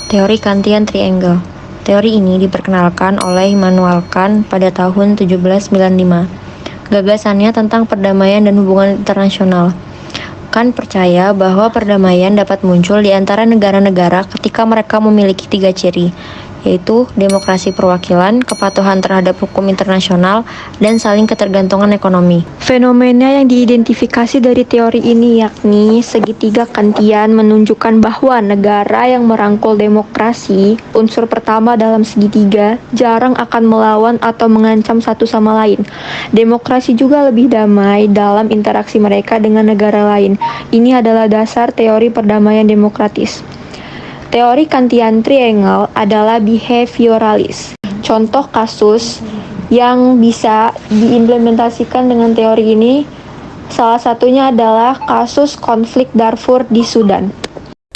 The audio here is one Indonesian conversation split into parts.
Teori Kantian Triangle. Teori ini diperkenalkan oleh Immanuel Kant pada tahun 1795. Gagasannya tentang perdamaian dan hubungan internasional. Kant percaya bahwa perdamaian dapat muncul di antara negara-negara ketika mereka memiliki 3 ciri, yaitu demokrasi perwakilan, kepatuhan terhadap hukum internasional, dan saling ketergantungan ekonomi. Fenomena yang diidentifikasi dari teori ini yakni segitiga Kantian menunjukkan bahwa negara yang merangkul demokrasi, unsur pertama dalam segitiga, jarang akan melawan atau mengancam satu sama lain. Demokrasi juga lebih damai dalam interaksi mereka dengan negara lain. Ini adalah dasar teori perdamaian demokratis. Teori Kantian Triangle adalah behavioralis. Contoh kasus yang bisa diimplementasikan dengan teori ini, salah satunya adalah kasus konflik Darfur di Sudan.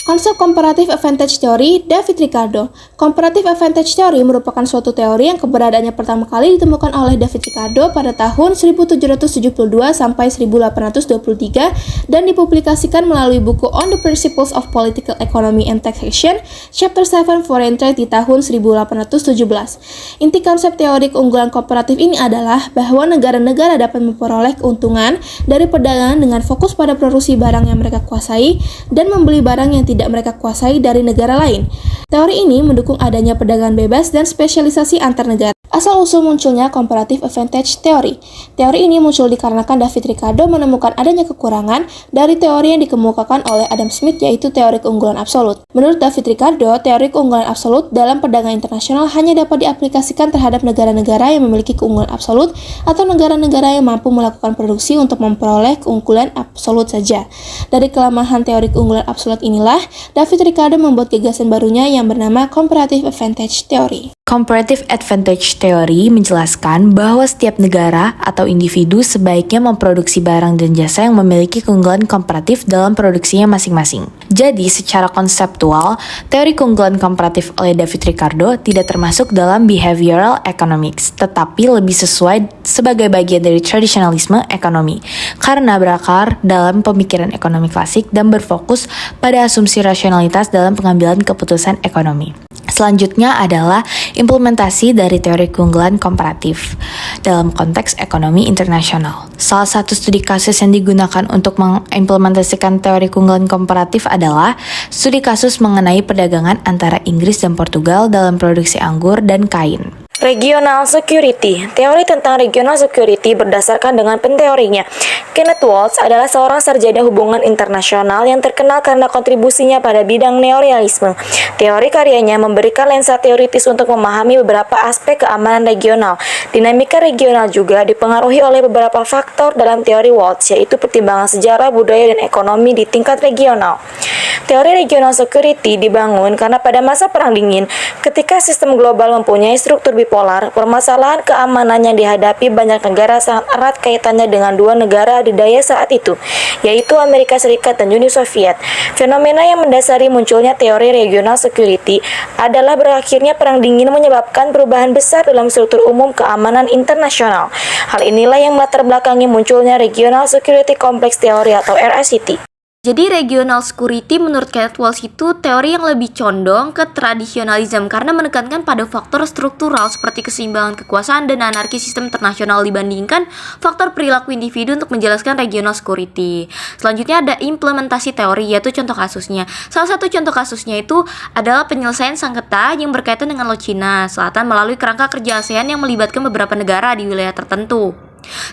Konsep Comparative Advantage Theory, David Ricardo. Comparative Advantage Theory merupakan suatu teori yang keberadaannya pertama kali ditemukan oleh David Ricardo pada tahun 1772 sampai 1823 dan dipublikasikan melalui buku On the Principles of Political Economy and Taxation, Chapter 7 Foreign Trade di tahun 1817. Inti konsep teori keunggulan komparatif ini adalah bahwa negara-negara dapat memperoleh keuntungan dari perdagangan dengan fokus pada produksi barang yang mereka kuasai dan membeli barang yang tidak mereka kuasai dari negara lain. Teori ini mendukung adanya perdagangan bebas dan spesialisasi antar negara. Asal-usul munculnya Comparative Advantage Theory. Teori ini muncul dikarenakan David Ricardo menemukan adanya kekurangan dari teori yang dikemukakan oleh Adam Smith, yaitu teori keunggulan absolut. Menurut David Ricardo, teori keunggulan absolut dalam perdagangan internasional hanya dapat diaplikasikan terhadap negara-negara yang memiliki keunggulan absolut atau negara-negara yang mampu melakukan produksi untuk memperoleh keunggulan absolut saja. Dari kelemahan teori keunggulan absolut inilah, David Ricardo membuat gagasan barunya yang bernama Comparative Advantage Theory. Comparative Advantage Theory menjelaskan bahwa setiap negara atau individu sebaiknya memproduksi barang dan jasa yang memiliki keunggulan komparatif dalam produksinya masing-masing. Jadi, secara konseptual, teori keunggulan komparatif oleh David Ricardo tidak termasuk dalam behavioral economics, tetapi lebih sesuai sebagai bagian dari tradisionalisme ekonomi, karena berakar dalam pemikiran ekonomi klasik dan berfokus pada asumsi rasionalitas dalam pengambilan keputusan ekonomi. Selanjutnya adalah implementasi dari teori keunggulan komparatif dalam konteks ekonomi internasional. Salah satu studi kasus yang digunakan untuk mengimplementasikan teori keunggulan komparatif adalah studi kasus mengenai perdagangan antara Inggris dan Portugal dalam produksi anggur dan kain. Regional Security. Teori tentang regional security berdasarkan dengan penteorinya. Kenneth Waltz adalah seorang sarjana hubungan internasional yang terkenal karena kontribusinya pada bidang neorealisme. Teori karyanya memberikan lensa teoritis untuk memahami beberapa aspek keamanan regional. Dinamika regional juga dipengaruhi oleh beberapa faktor dalam teori Waltz, yaitu pertimbangan sejarah, budaya, dan ekonomi di tingkat regional. Teori regional security dibangun karena pada masa Perang Dingin, ketika sistem global mempunyai struktur bipolar, permasalahan keamanan yang dihadapi banyak negara sangat erat kaitannya dengan dua negara adidaya saat itu, yaitu Amerika Serikat dan Uni Soviet. Fenomena yang mendasari munculnya teori regional security adalah berakhirnya Perang Dingin menyebabkan perubahan besar dalam struktur umum keamanan internasional. Hal inilah yang melatar belakangi munculnya Regional Security Complex Theory atau RSCT. Jadi regional security menurut Kenneth Waltz itu teori yang lebih condong ke tradisionalisme karena menekankan pada faktor struktural seperti keseimbangan kekuasaan dan anarki sistem internasional dibandingkan faktor perilaku individu untuk menjelaskan regional security. Selanjutnya ada implementasi teori, yaitu contoh kasusnya. Salah satu contoh kasusnya itu adalah penyelesaian sengketa yang berkaitan dengan Laut Cina Selatan melalui kerangka kerja ASEAN yang melibatkan beberapa negara di wilayah tertentu,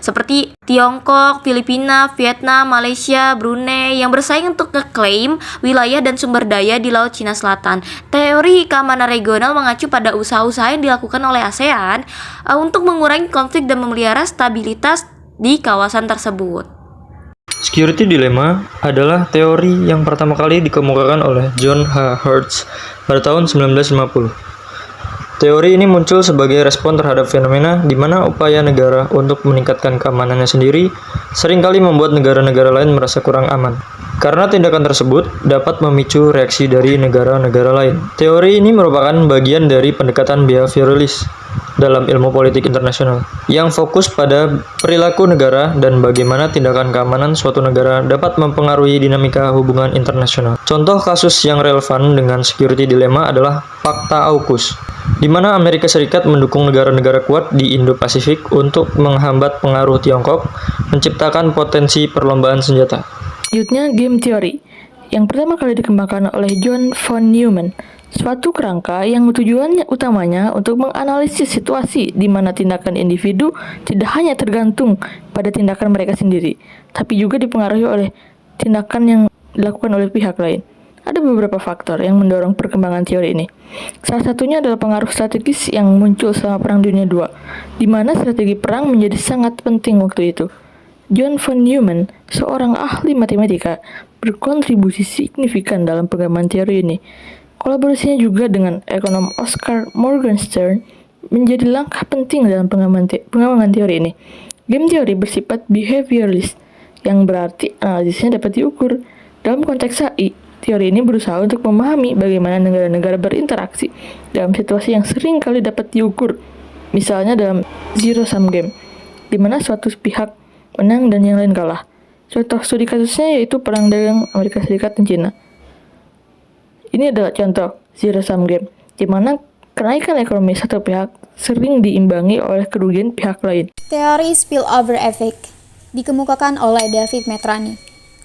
seperti Tiongkok, Filipina, Vietnam, Malaysia, Brunei yang bersaing untuk ngeklaim wilayah dan sumber daya di Laut Cina Selatan. Teori keamanan regional mengacu pada usaha-usaha yang dilakukan oleh ASEAN untuk mengurangi konflik dan memelihara stabilitas di kawasan tersebut. Security dilemma adalah teori yang pertama kali dikemukakan oleh John H. Hertz pada tahun 1950. Teori ini muncul sebagai respon terhadap fenomena di mana upaya negara untuk meningkatkan keamanannya sendiri seringkali membuat negara-negara lain merasa kurang aman. karena tindakan tersebut dapat memicu reaksi dari negara-negara lain. Teori ini merupakan bagian dari pendekatan behavioralis dalam ilmu politik internasional, yang fokus pada perilaku negara dan bagaimana tindakan keamanan suatu negara dapat mempengaruhi dinamika hubungan internasional. Contoh kasus yang relevan dengan security dilemma adalah Fakta AUKUS, di mana Amerika Serikat mendukung negara-negara kuat di Indo-Pasifik untuk menghambat pengaruh Tiongkok, menciptakan potensi perlombaan senjata. Selanjutnya, game teori yang pertama kali dikembangkan oleh John von Neumann, suatu kerangka yang tujuannya utamanya untuk menganalisis situasi di mana tindakan individu tidak hanya tergantung pada tindakan mereka sendiri, tapi juga dipengaruhi oleh tindakan yang dilakukan oleh pihak lain. Ada beberapa faktor yang mendorong perkembangan teori ini. Salah satunya adalah pengaruh strategis yang muncul selama Perang Dunia II, di mana strategi perang menjadi sangat penting waktu itu. John von Neumann, seorang ahli matematika, berkontribusi signifikan dalam pengembangan teori ini. Kolaborasinya juga dengan ekonom Oscar Morgenstern menjadi langkah penting dalam pengembangan teori ini. Game teori bersifat behavioralist, yang berarti analisisnya dapat diukur. Dalam konteks AI, teori ini berusaha untuk memahami bagaimana negara-negara berinteraksi dalam situasi yang sering kali dapat diukur, misalnya dalam zero-sum game, di mana suatu pihak menang dan yang lain kalah. Contoh studi kasusnya yaitu Perang Dagang Amerika Serikat dan Cina. Ini adalah contoh zero-sum game, di mana kenaikan ekonomi satu pihak sering diimbangi oleh kerugian pihak lain. Teori spillover effect dikemukakan oleh David Metrani.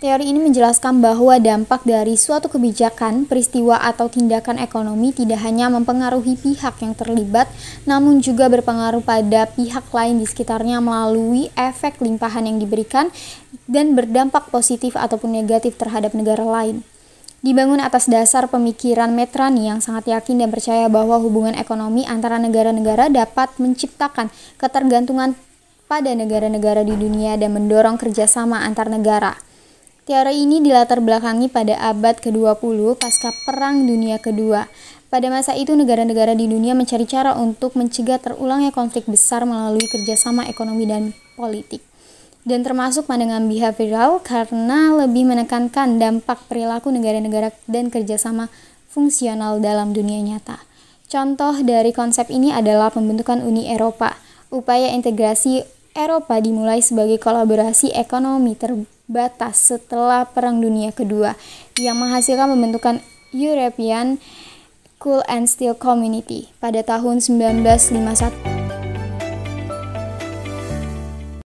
Teori ini menjelaskan bahwa dampak dari suatu kebijakan, peristiwa, atau tindakan ekonomi tidak hanya mempengaruhi pihak yang terlibat, namun juga berpengaruh pada pihak lain di sekitarnya melalui efek limpahan yang diberikan dan berdampak positif ataupun negatif terhadap negara lain. Dibangun atas dasar pemikiran Metrani yang sangat yakin dan percaya bahwa hubungan ekonomi antara negara-negara dapat menciptakan ketergantungan pada negara-negara di dunia dan mendorong kerjasama antar negara. Teori ini dilatar belakangi pada abad ke-20 pasca Perang Dunia Kedua. Pada masa itu, negara-negara di dunia mencari cara untuk mencegah terulangnya konflik besar melalui kerjasama ekonomi dan politik. Dan termasuk pandangan behavioral karena lebih menekankan dampak perilaku negara-negara dan kerjasama fungsional dalam dunia nyata. Contoh dari konsep ini adalah pembentukan Uni Eropa. Upaya integrasi Eropa dimulai sebagai kolaborasi ekonomi terbatas setelah Perang Dunia Kedua yang menghasilkan pembentukan European Coal and Steel Community pada tahun 1951.